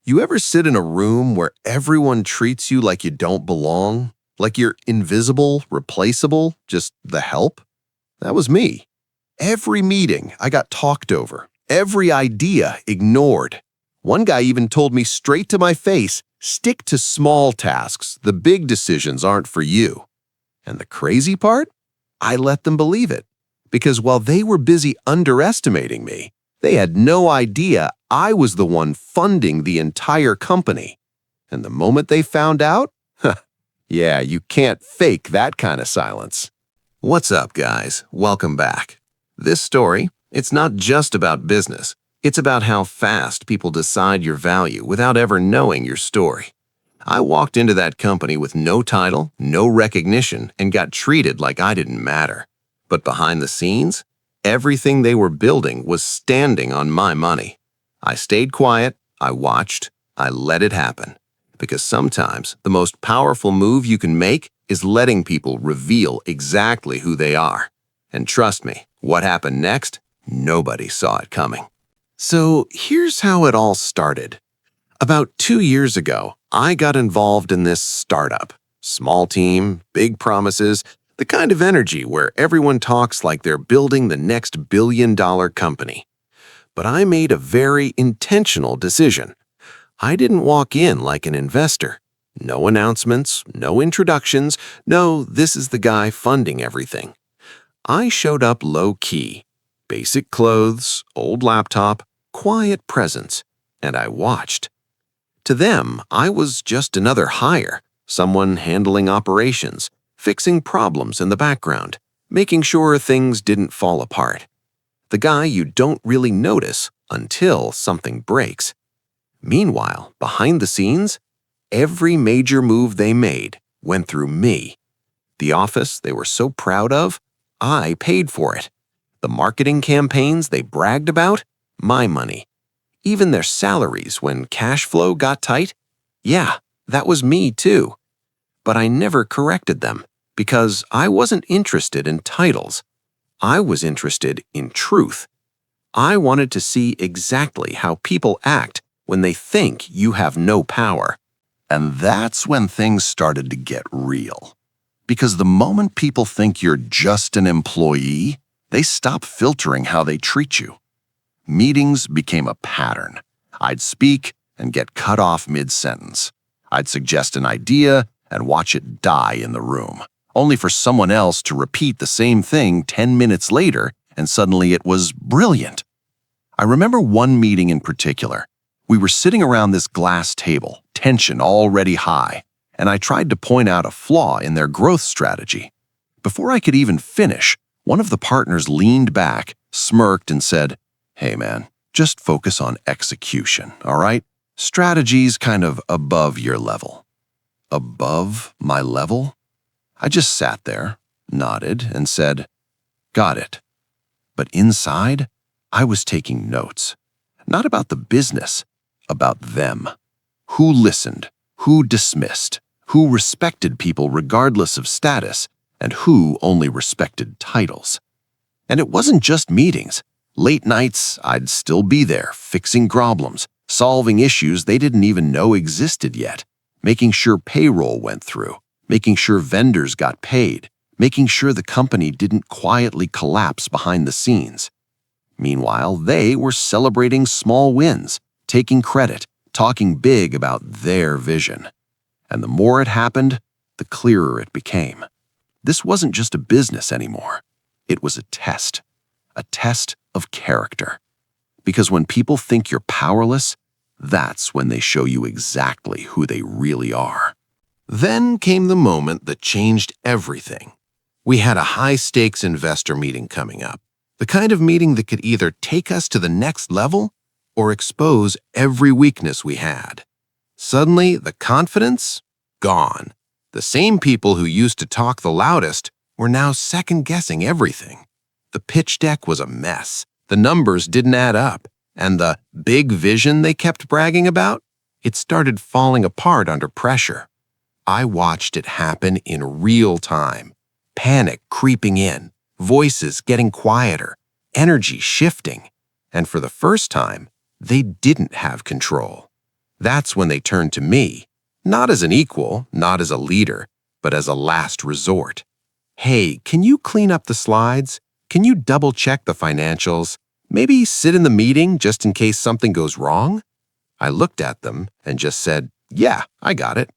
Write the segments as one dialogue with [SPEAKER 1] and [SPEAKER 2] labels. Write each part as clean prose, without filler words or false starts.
[SPEAKER 1] You ever sit in a room where everyone treats you like you don't belong? Like you're invisible, replaceable, just the help? That was me. Every meeting, I got talked over. Every idea ignored. One guy even told me straight to my face, stick to small tasks. The big decisions aren't for you. And the crazy part? I let them believe it. Because while they were busy underestimating me, they had no idea I was the one funding the entire company. And the moment they found out, yeah, you can't fake that kind of silence. What's up, guys? Welcome back. This story, it's not just about business. It's about how fast people decide your value without ever knowing your story. I walked into that company with no title, no recognition, and got treated like I didn't matter. But behind the scenes, everything they were building was standing on my money. I stayed quiet, I watched, I let it happen. Because sometimes the most powerful move you can make is letting people reveal exactly who they are. And trust me, what happened next? Nobody saw it coming. So here's how it all started. About 2 years ago, I got involved in this startup. Small team, big promises, the kind of energy where everyone talks like they're building the next billion-dollar company. But I made a very intentional decision. I didn't walk in like an investor. No announcements, no introductions, no, this is the guy funding everything. I showed up low-key. Basic clothes, old laptop, quiet presence, and I watched. To them, I was just another hire, someone handling operations, fixing problems in the background, making sure things didn't fall apart. The guy you don't really notice until something breaks. Meanwhile, behind the scenes, every major move they made went through me. The office they were so proud of, I paid for it. The marketing campaigns they bragged about, my money. Even their salaries when cash flow got tight, yeah, that was me too. But I never corrected them because I wasn't interested in titles. I was interested in truth. I wanted to see exactly how people act when they think you have no power. And that's when things started to get real. Because the moment people think you're just an employee, they stop filtering how they treat you. Meetings became a pattern. I'd speak and get cut off mid-sentence. I'd suggest an idea and watch it die in the room, only for someone else to repeat the same thing 10 minutes later, and suddenly it was brilliant. I remember one meeting in particular. We were sitting around this glass table, tension already high, and I tried to point out a flaw in their growth strategy. Before I could even finish, one of the partners leaned back, smirked, and said, "Hey man, just focus on execution, all right? Strategy's kind of above your level." Above my level? I just sat there, nodded, and said, "Got it." But inside, I was taking notes. Not about the business, about them. Who listened, who dismissed, who respected people regardless of status, and who only respected titles. And it wasn't just meetings. Late nights, I'd still be there, fixing problems, solving issues they didn't even know existed yet, making sure payroll went through, making sure vendors got paid, making sure the company didn't quietly collapse behind the scenes. Meanwhile, they were celebrating small wins, taking credit, talking big about their vision. And the more it happened, the clearer it became. This wasn't just a business anymore. It was a test of character. Because when people think you're powerless, that's when they show you exactly who they really are. Then came the moment that changed everything. We had a high-stakes investor meeting coming up, the kind of meeting that could either take us to the next level or expose every weakness we had. Suddenly, the confidence? Gone. The same people who used to talk the loudest were now second-guessing everything. The pitch deck was a mess. The numbers didn't add up. And the big vision they kept bragging about? It started falling apart under pressure. I watched it happen in real time. Panic creeping in, voices getting quieter, energy shifting. And for the first time, they didn't have control. That's when they turned to me, not as an equal, not as a leader, but as a last resort. Hey, can you clean up the slides? Can you double-check the financials? Maybe sit in the meeting just in case something goes wrong? I looked at them and just said, yeah, I got it.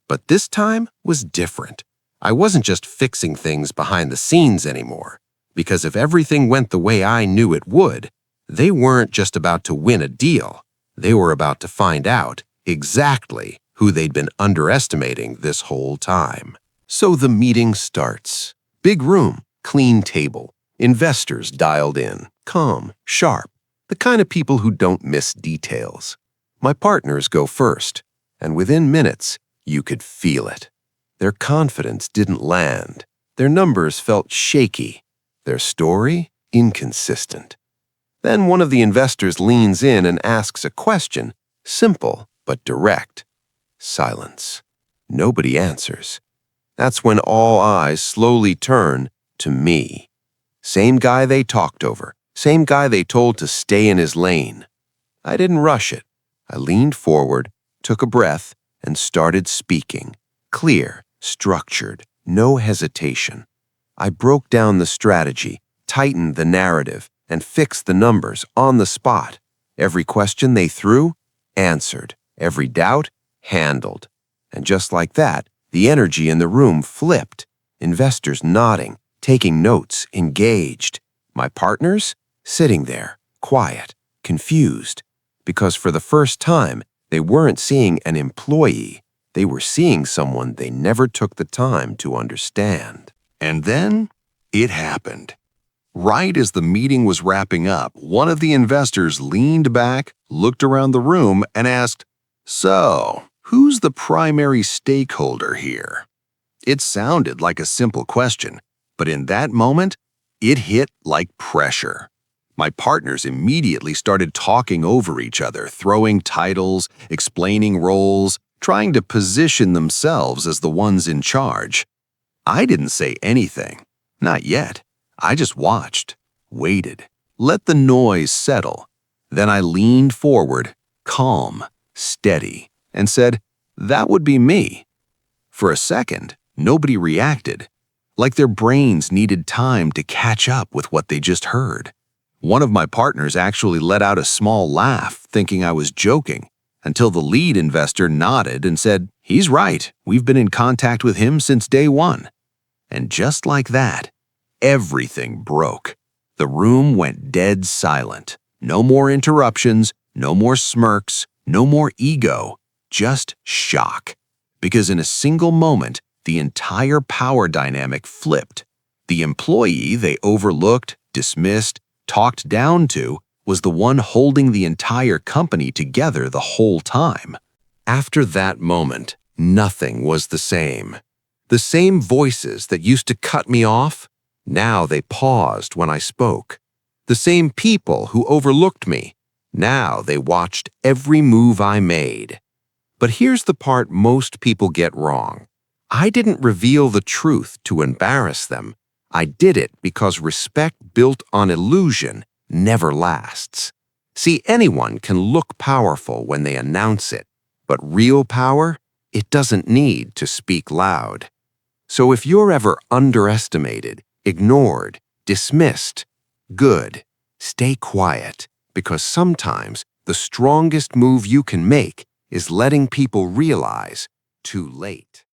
[SPEAKER 1] But this time was different. I wasn't just fixing things behind the scenes anymore, because if everything went the way I knew it would, they weren't just about to win a deal. They were about to find out exactly who they'd been underestimating this whole time. So the meeting starts. Big room, clean table, investors dialed in, calm, sharp, the kind of people who don't miss details. My partners go first, and within minutes, you could feel it. Their confidence didn't land. Their numbers felt shaky. Their story, inconsistent. Then one of the investors leans in and asks a question, simple but direct. Silence. Nobody answers. That's when all eyes slowly turn to me. Same guy they talked over, same guy they told to stay in his lane. I didn't rush it. I leaned forward, took a breath, and started speaking. Clear, structured, no hesitation. I broke down the strategy, tightened the narrative, and fixed the numbers on the spot. Every question they threw, answered. Every doubt, handled. And just like that, the energy in the room flipped. Investors nodding, taking notes, engaged. My partners, sitting there, quiet, confused. Because for the first time, they weren't seeing an employee. They were seeing someone they never took the time to understand. And then, it happened. Right as the meeting was wrapping up, one of the investors leaned back, looked around the room, and asked, "So, who's the primary stakeholder here?" It sounded like a simple question, but in that moment, it hit like pressure. My partners immediately started talking over each other, throwing titles, explaining roles, trying to position themselves as the ones in charge. I didn't say anything. Not yet. I just watched, waited, let the noise settle. Then I leaned forward, calm, steady, and said, "That would be me." For a second, nobody reacted, like their brains needed time to catch up with what they just heard. One of my partners actually let out a small laugh, thinking I was joking, until the lead investor nodded and said, "He's right. We've been in contact with him since day one." And just like that, everything broke. The room went dead silent. No more interruptions, no more smirks, no more ego, just shock. Because in a single moment, the entire power dynamic flipped. The employee they overlooked, dismissed, talked down to was the one holding the entire company together the whole time. After that moment, nothing was the same. The same voices that used to cut me off, now they paused when I spoke. The same people who overlooked me, now they watched every move I made. But here's the part most people get wrong. I didn't reveal the truth to embarrass them. I did it because respect built on illusion never lasts. See, anyone can look powerful when they announce it, but real power, it doesn't need to speak loud. So if you're ever underestimated, ignored, dismissed, good, stay quiet, because sometimes the strongest move you can make is letting people realize too late.